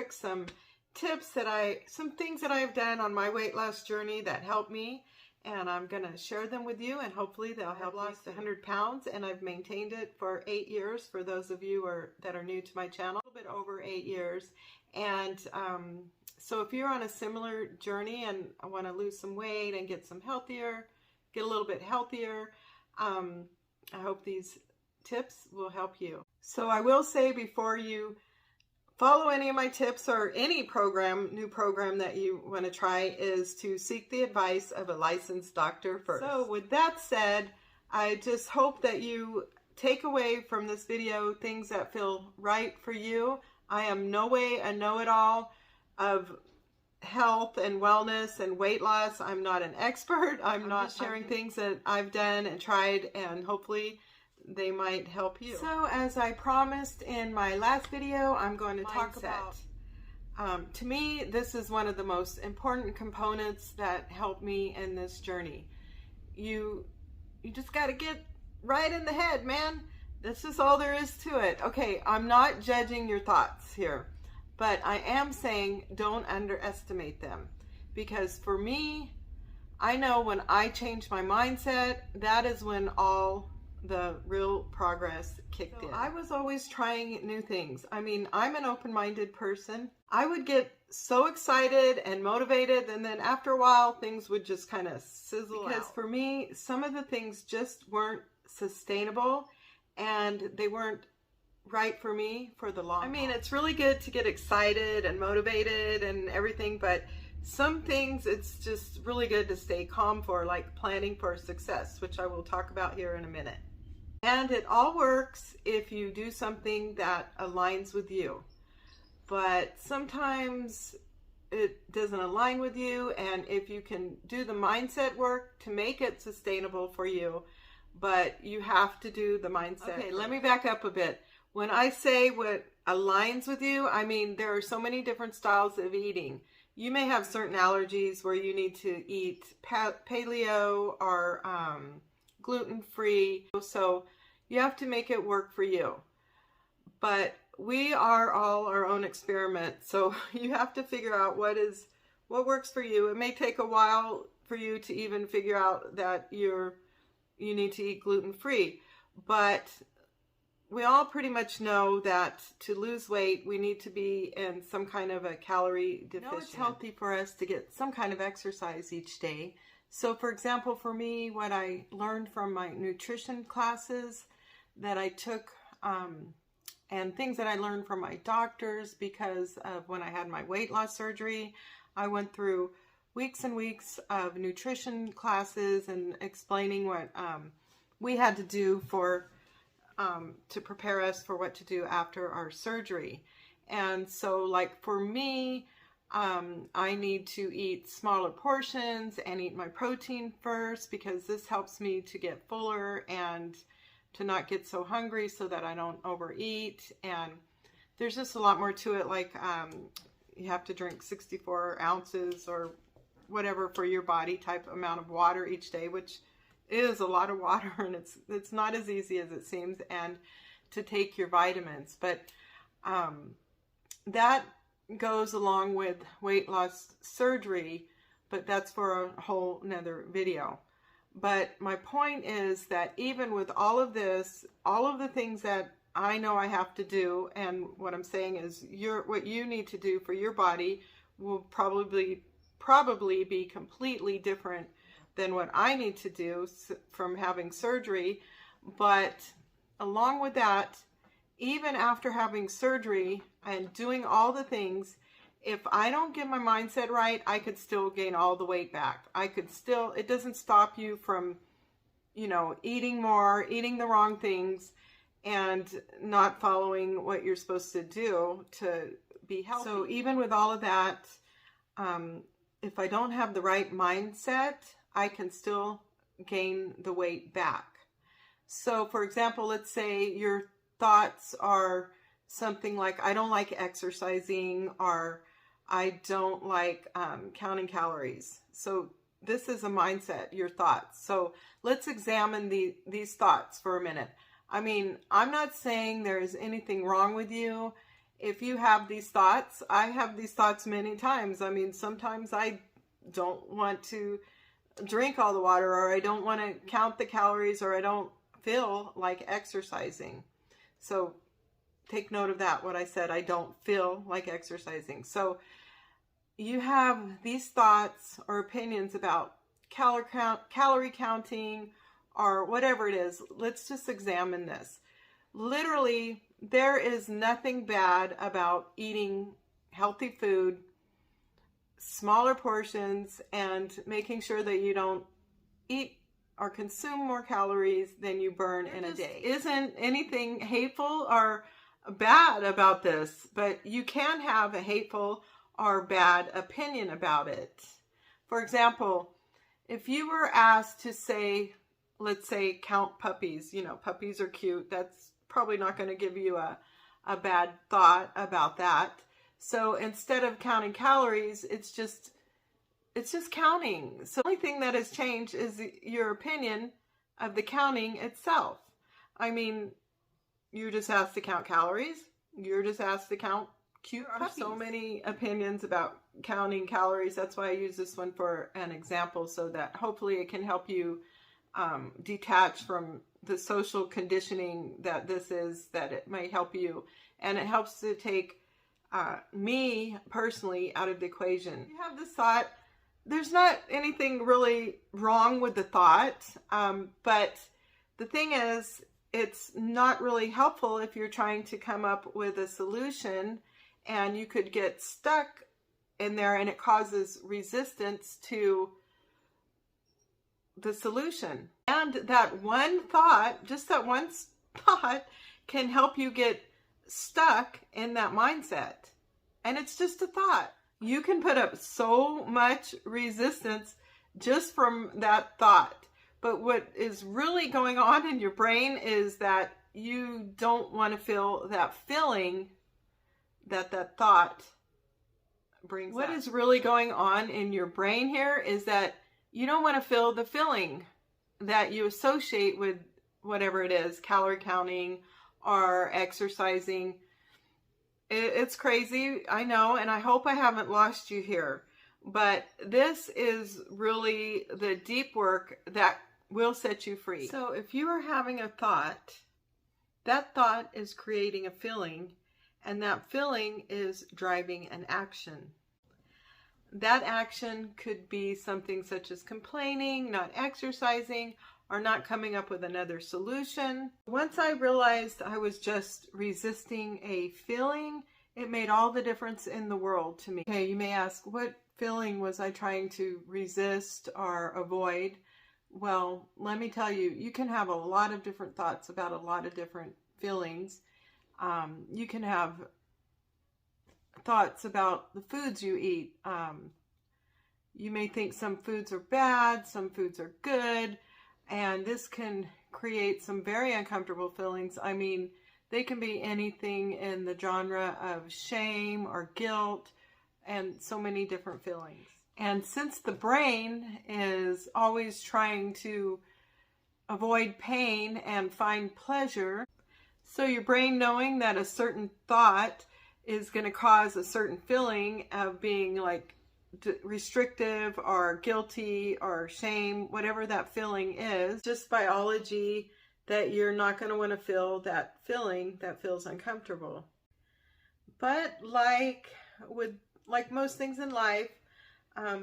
quick some tips some things that I've done on my weight loss journey that helped me, and I'm going to share them with you, and hopefully they'll help. I've lost 100 pounds and I've maintained it for 8 years. For those of you that are new to my channel, a little bit over 8 years. And so if you're on a similar journey and want to lose some weight and get a little bit healthier, I hope these tips will help you. So I will say, before you follow any of my tips or any new program that you want to try, is to seek the advice of a licensed doctor first. So with that said, I just hope that you take away from this video things that feel right for you. I am no way a know-it-all of health and wellness and weight loss. I'm not an expert. I'm not sharing things that I've done and tried, and hopefully they might help you. So as I promised in my last video, I'm going to talk about, to me, this is one of the most important components that helped me in this journey. You just got to get right in the head, man. This is all there is to it. Okay, I'm not judging your thoughts here, but I am saying don't underestimate them. Because for me, I know when I changed my mindset, that is when all the real progress kicked in. I was always trying new things. I mean, I'm an open-minded person. I would get so excited and motivated, and then after a while, things would just kind of sizzle out. Because for me, some of the things just weren't sustainable, and they weren't right for me for the long haul. I mean, it's really good to get excited and motivated and everything, but some things it's just really good to stay calm for, like planning for success, which I will talk about here in a minute. And it all works if you do something that aligns with you. But sometimes it doesn't align with you, and if you can do the mindset work to make it sustainable for you, but you have to do the mindset. Okay, let me back up a bit. When I say what aligns with you, I mean there are so many different styles of eating. You may have certain allergies where you need to eat paleo or gluten-free, so you have to make it work for you. But we are all our own experiment, so you have to figure out what works for you. It may take a while for you to even figure out that you need to eat gluten-free, but we all pretty much know that to lose weight, we need to be in some kind of a calorie deficient. It's healthy for us to get some kind of exercise each day. So for example, for me, what I learned from my nutrition classes that I took, and things that I learned from my doctors, because of when I had my weight loss surgery, I went through weeks and weeks of nutrition classes and explaining what we had to do to prepare us for what to do after our surgery. And so, like for me, I need to eat smaller portions and eat my protein first, because this helps me to get fuller and to not get so hungry so that I don't overeat. And there's just a lot more to it, like you have to drink 64 ounces or whatever for your body type amount of water each day, which is a lot of water, and it's not as easy as it seems, and to take your vitamins. But that goes along with weight loss surgery, but that's for a whole nother video. But my point is that even with all of this, all of the things that I know I have to do, and what I'm saying is what you need to do for your body will probably be completely different than what I need to do from having surgery. But along with that, even after having surgery and doing all the things, if I don't get my mindset right, I could still gain all the weight back. It doesn't stop you from, eating more, eating the wrong things, and not following what you're supposed to do to be healthy. So even with all of that, if I don't have the right mindset, I can still gain the weight back. So for example, let's say your thoughts are something like, I don't like exercising, or I don't like counting calories. So this is a mindset, your thoughts. So let's examine these thoughts for a minute. I mean, I'm not saying there is anything wrong with you if you have these thoughts, I have these thoughts many times. I mean, sometimes I don't want to drink all the water, or I don't want to count the calories, or I don't feel like exercising. So take note of that, what I said, I don't feel like exercising. So you have these thoughts or opinions about calorie counting, or whatever it is. Let's just examine this. Literally, there is nothing bad about eating healthy food, smaller portions, and making sure that you don't eat or consume more calories than you burn in a day. Isn't anything hateful or bad about this, but you can have a hateful or bad opinion about it. For example, if you were asked to say, let's say, count puppies, puppies are cute, that's probably not going to give you a bad thought about that. So instead of counting calories, it's just counting. So the only thing that has changed is your opinion of the counting itself. I mean, you're just asked to count calories. You're just asked to count cute puppies. There are so many opinions about counting calories. That's why I use this one for an example, so that hopefully it can help you detach from the social conditioning that this is, that it may help you. And it helps to take me personally out of the equation. You have this thought. There's not anything really wrong with the thought, but the thing is, it's not really helpful if you're trying to come up with a solution, and you could get stuck in there and it causes resistance to the solution. And that one thought, just that one thought, can help you get stuck in that mindset. And it's just a thought. You can put up so much resistance just from that thought. But what is really going on in your brain is that you don't want to feel that feeling that thought brings up. What is really going on in your brain here is that you don't want to feel the feeling that you associate with whatever it is, calorie counting or exercising. It's crazy, I know, and I hope I haven't lost you here. But this is really the deep work that will set you free. So if you are having a thought, that thought is creating a feeling, and that feeling is driving an action. That action could be something such as complaining, not exercising, or not coming up with another solution. Once I realized I was just resisting a feeling, it made all the difference in the world to me. Okay, you may ask, what feeling was I trying to resist or avoid? Well, let me tell you, you can have a lot of different thoughts about a lot of different feelings. You can have thoughts about the foods you eat. You may think some foods are bad, some foods are good, and this can create some very uncomfortable feelings. I mean, they can be anything in the genre of shame or guilt, and so many different feelings. And since the brain is always trying to avoid pain and find pleasure, so your brain, knowing that a certain thought is going to cause a certain feeling of being like restrictive or guilty or shame, whatever that feeling is, just biology, that you're not going to want to feel that feeling that feels uncomfortable. But like most things in life,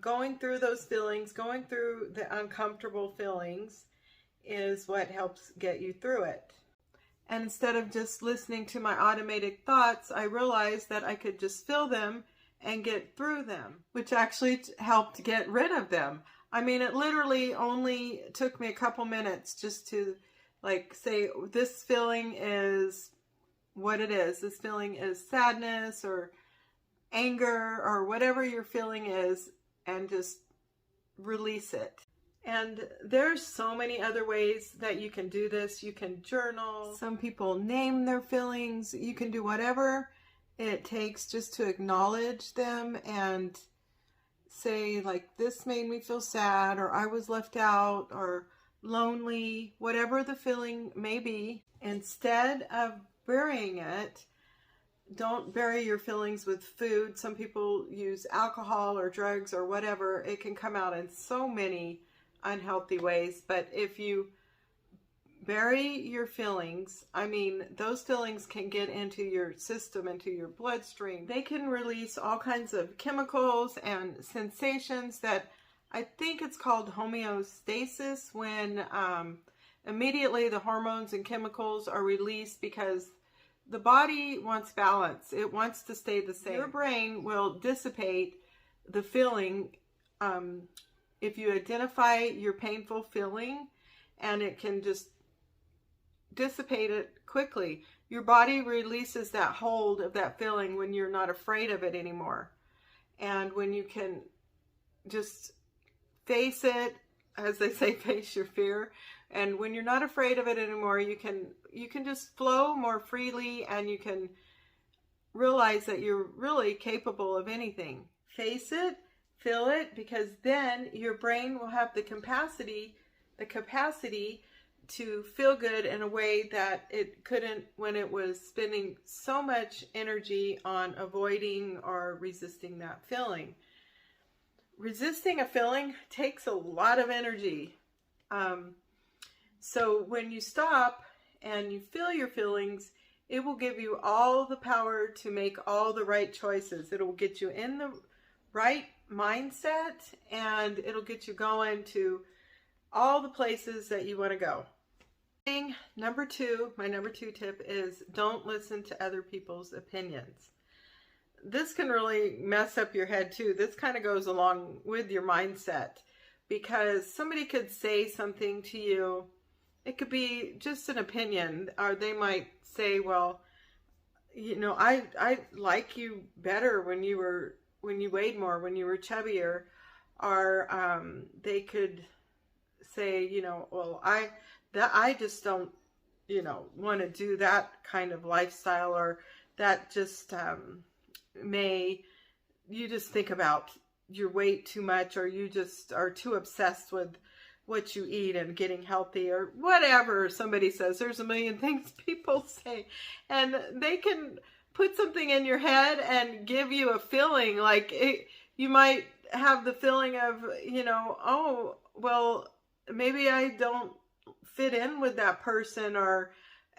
going through those feelings, going through the uncomfortable feelings is what helps get you through it. And instead of just listening to my automated thoughts, I realized that I could just feel them and get through them, which actually helped get rid of them. I mean, it literally only took me a couple minutes just to say, this feeling is what it is. This feeling is sadness or anger or whatever your feeling is, and just release it. And there's so many other ways that you can do this. You can journal. Some people name their feelings. You can do whatever it takes just to acknowledge them and say, like, this made me feel sad, or I was left out, or lonely, whatever the feeling may be. Instead of burying it, Don't bury your feelings with food. Some people use alcohol or drugs or whatever. It can come out in so many unhealthy ways. But if you bury your feelings, I mean, those feelings can get into your system, into your bloodstream. They can release all kinds of chemicals and sensations that I think it's called homeostasis, when immediately the hormones and chemicals are released because the body wants balance. It wants to stay the same. Your brain will dissipate the feeling if you identify your painful feeling, and it can just dissipate it quickly. Your body releases that hold of that feeling when you're not afraid of it anymore. And when you can just face it, as they say, face your fear. And when you're not afraid of it anymore, you can just flow more freely, and you can realize that you're really capable of anything. Face it, feel it, because then your brain will have the capacity to feel good in a way that it couldn't when it was spending so much energy on avoiding or resisting that feeling. Resisting a feeling takes a lot of energy. So when you stop and you feel your feelings, it will give you all the power to make all the right choices. It will get you in the right mindset, and it'll get you going to all the places that you want to go. Number two, my number two tip is don't listen to other people's opinions. This can really mess up your head too. This kind of goes along with your mindset, because somebody could say something to you. It could be just an opinion, or they might say, well, you know, I like you better when you weighed more, when you were chubbier. Or they could say, you know, well, I just don't, you know, want to do that kind of lifestyle, or that just you just think about your weight too much, or you just are too obsessed with what you eat and getting healthy, or whatever somebody says. There's a million things people say, and they can put something in your head and give you a feeling. Like you might have the feeling of, you know, oh, well, maybe I don't fit in with that person, or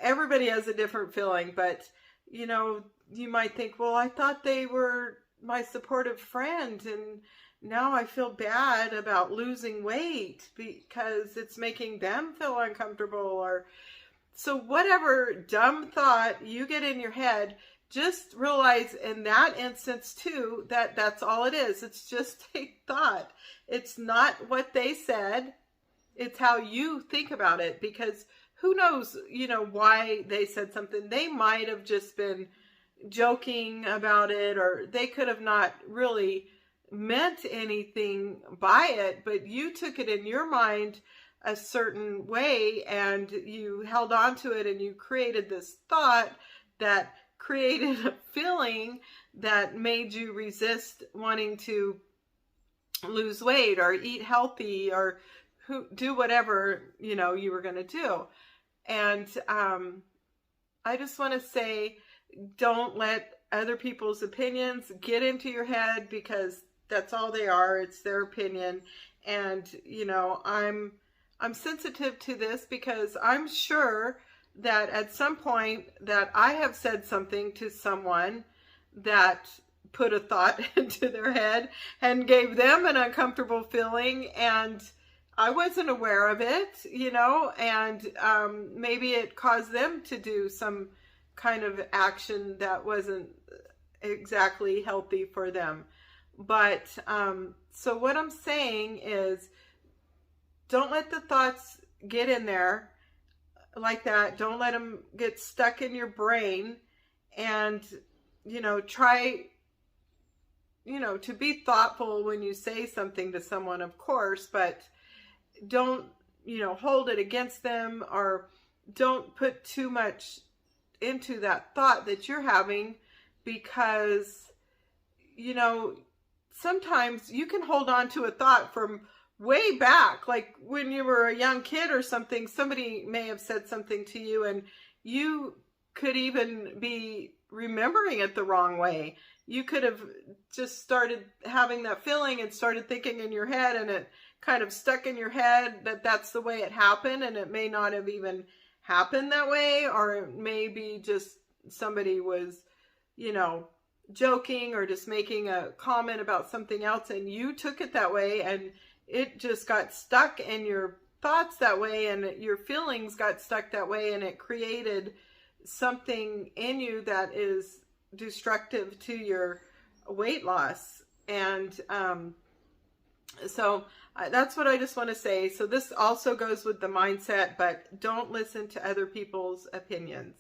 everybody has a different feeling. But, you know, you might think, well, I thought they were my supportive friend, and now I feel bad about losing weight because it's making them feel uncomfortable. Or so whatever dumb thought you get in your head, just realize in that instance too, that that's all it is. It's just a thought. It's not what they said. It's how you think about it, because who knows, you know, why they said something. They might have just been joking about it, or they could have not really meant anything by it, but you took it in your mind a certain way, and you held on to it, and you created this thought that created a feeling that made you resist wanting to lose weight or eat healthy or do whatever, you know, you were going to do. And I just want to say, don't let other people's opinions get into your head, because that's all they are. It's their opinion. And, you know, I'm sensitive to this, because I'm sure that at some point that I have said something to someone that put a thought into their head and gave them an uncomfortable feeling, and I wasn't aware of it, you know, and maybe it caused them to do some kind of action that wasn't exactly healthy for them. But so what I'm saying is, don't let the thoughts get in there like that. Don't let them get stuck in your brain. And, you know, try, you know, to be thoughtful when you say something to someone, of course, but don't, you know, hold it against them, or don't put too much into that thought that you're having, because, you know, sometimes you can hold on to a thought from way back, like when you were a young kid or something. Somebody may have said something to you, and you could even be remembering it the wrong way. You could have just started having that feeling and started thinking in your head, and it kind of stuck in your head that that's the way it happened, and it may not have even happened that way, or it may be just somebody was, you know, joking or just making a comment about something else, and you took it that way, and it just got stuck in your thoughts that way, and your feelings got stuck that way, and it created something in you that is destructive to your weight loss. And so that's what I just want to say. So this also goes with the mindset, but don't listen to other people's opinions.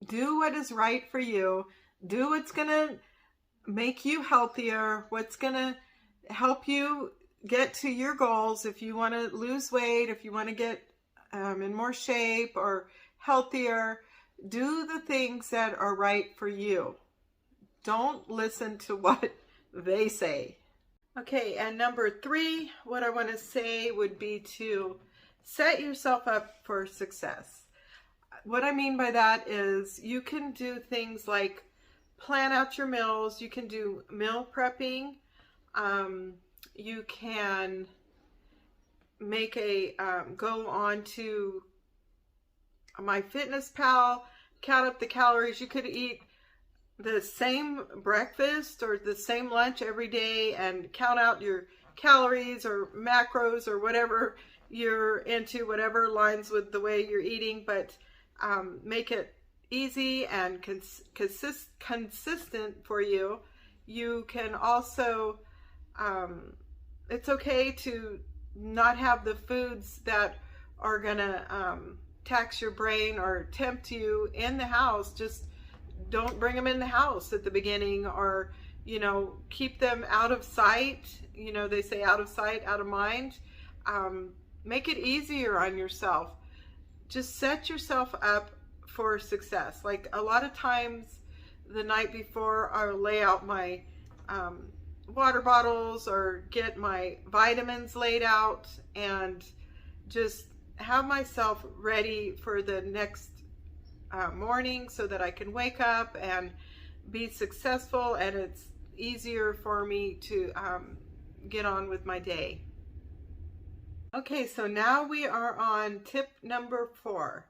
Do what is right for you. Do what's going to make you healthier, what's going to help you get to your goals. If you want to lose weight, if you want to get in more shape or healthier, do the things that are right for you. Don't listen to what they say. Okay, and number 3, what I want to say would be to set yourself up for success. What I mean by that is you can do things like plan out your meals. You can do meal prepping. You can make a, go on to MyFitnessPal, count up the calories. You could eat the same breakfast or the same lunch every day and count out your calories or macros or whatever you're into, whatever aligns with the way you're eating, but make it easy and consistent for you. You can also, it's okay to not have the foods that are gonna tax your brain or tempt you in the house. Just don't bring them in the house at the beginning, or, you know, keep them out of sight. You know, they say out of sight, out of mind. Make it easier on yourself. Just set yourself up for success. Like a lot of times the night before, I'll lay out my water bottles or get my vitamins laid out and just have myself ready for the next morning so that I can wake up and be successful, and it's easier for me to get on with my day. Okay, so now we are on tip number 4,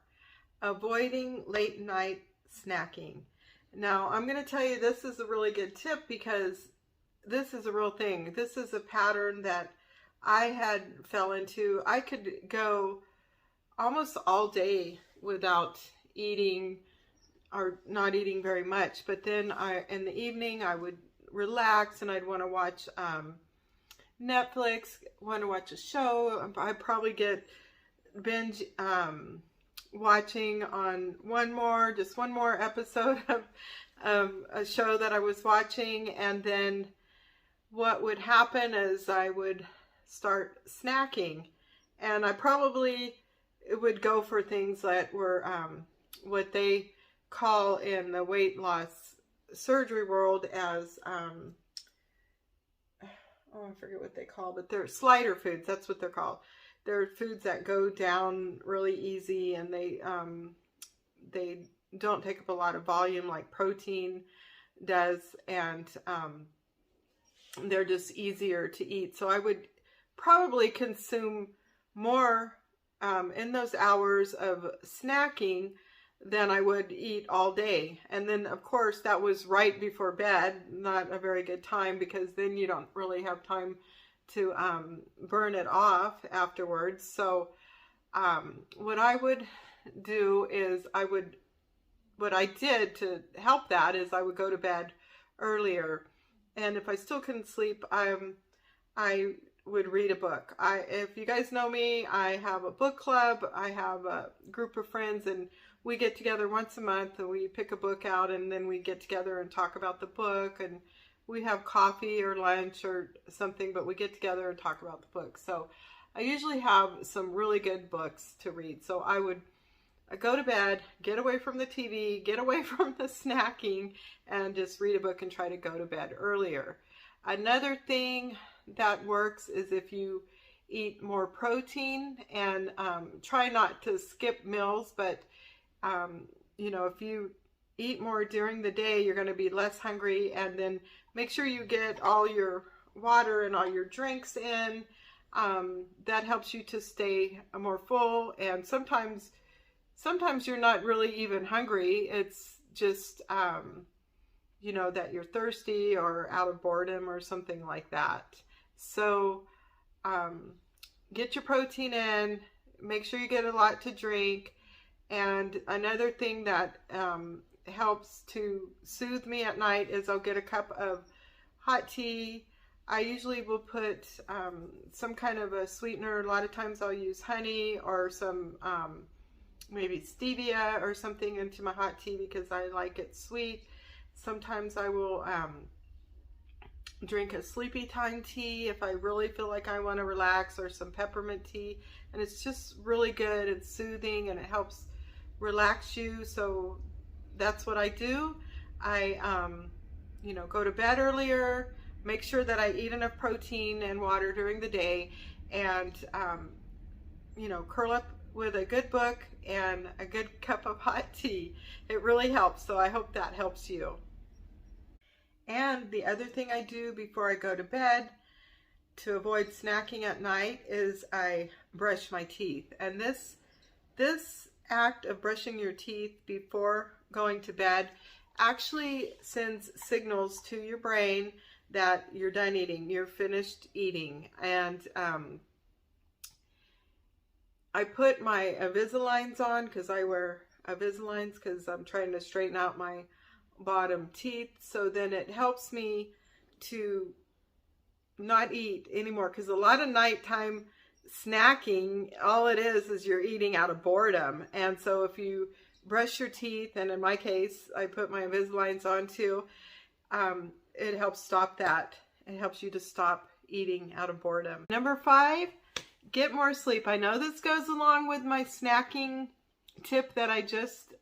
avoiding late night snacking. Now, I'm going to tell you this is a really good tip because this is a real thing. This is a pattern that I had fell into. I could go almost all day without eating or not eating very much, but then in the evening I would relax and I'd want to watch Netflix, want to watch a show. I'd probably get binge watching on one more episode of a show that I was watching, and then what would happen is I would start snacking, and I probably would go for things that were what they call in the weight loss surgery world as I forget what they call, but they're slider foods. That's what they're called. They're foods that go down really easy, and they don't take up a lot of volume like protein does, and they're just easier to eat. So I would probably consume more in those hours of snacking than I would eat all day. And then of course that was right before bed, not a very good time, because then you don't really have time to burn it off afterwards. So what I would do is what I did to help that is I would go to bed earlier, and if I still couldn't sleep, I would read a book. If you guys know me, I have a book club. I have a group of friends, and we get together once a month and we pick a book out, and then we get together and talk about the book, and we have coffee or lunch or something, but we get together and talk about the book. So I usually have some really good books to read. So I would go to bed, get away from the TV, get away from the snacking, and just read a book and try to go to bed earlier. Another thing that works is if you eat more protein, and try not to skip meals, but you know, if you eat more during the day, you're going to be less hungry. And then make sure you get all your water and all your drinks in. That helps you to stay more full. And sometimes you're not really even hungry. It's just, you know, that you're thirsty or out of boredom or something like that. So get your protein in, make sure you get a lot to drink. And another thing that helps to soothe me at night is I'll get a cup of hot tea. I usually will put some kind of a sweetener. A lot of times I'll use honey or some maybe stevia or something into my hot tea because I like it sweet. Sometimes I will drink a sleepy time tea if I really feel like I want to relax, or some peppermint tea, and it's just really good. It's soothing and it helps relax you. So that's what I do. I you know, go to bed earlier, make sure that I eat enough protein and water during the day, and you know, curl up with a good book and a good cup of hot tea. It really helps. So I hope that helps you. And the other thing I do before I go to bed to avoid snacking at night is I brush my teeth. And this act of brushing your teeth before going to bed actually sends signals to your brain that you're done eating, you're finished eating. And I put my Invisaligns on because I wear Invisaligns because I'm trying to straighten out my bottom teeth. So then it helps me to not eat anymore, because a lot of nighttime snacking, all it is you're eating out of boredom. And so if you brush your teeth, and in my case I put my Invisaligns on too, it helps stop that. It helps you to stop eating out of boredom. Number 5, get more sleep. I know this goes along with my snacking tip that I just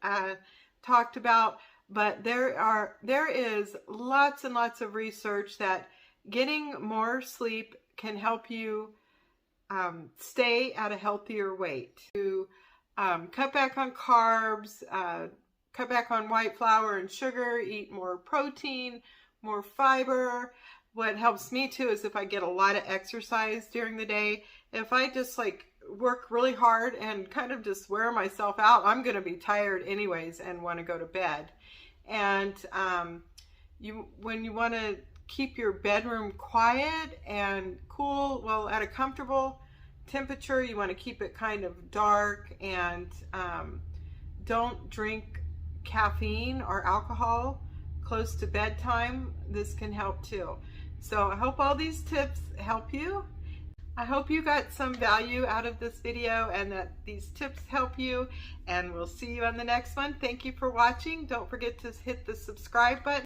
talked about, but there is lots and lots of research that getting more sleep can help you stay at a healthier weight. To cut back on carbs, cut back on white flour and sugar, eat more protein, more fiber. What helps me too is if I get a lot of exercise during the day. If I just like work really hard and kind of just wear myself out, I'm going to be tired anyways and want to go to bed. And when you want to keep your bedroom quiet and cool, well, at a comfortable temperature, you want to keep it kind of dark, and don't drink caffeine or alcohol close to bedtime. This can help too. So I hope all these tips help you. I hope you got some value out of this video and that these tips help you, and we'll see you on the next one. Thank you for watching. Don't forget to hit the subscribe button.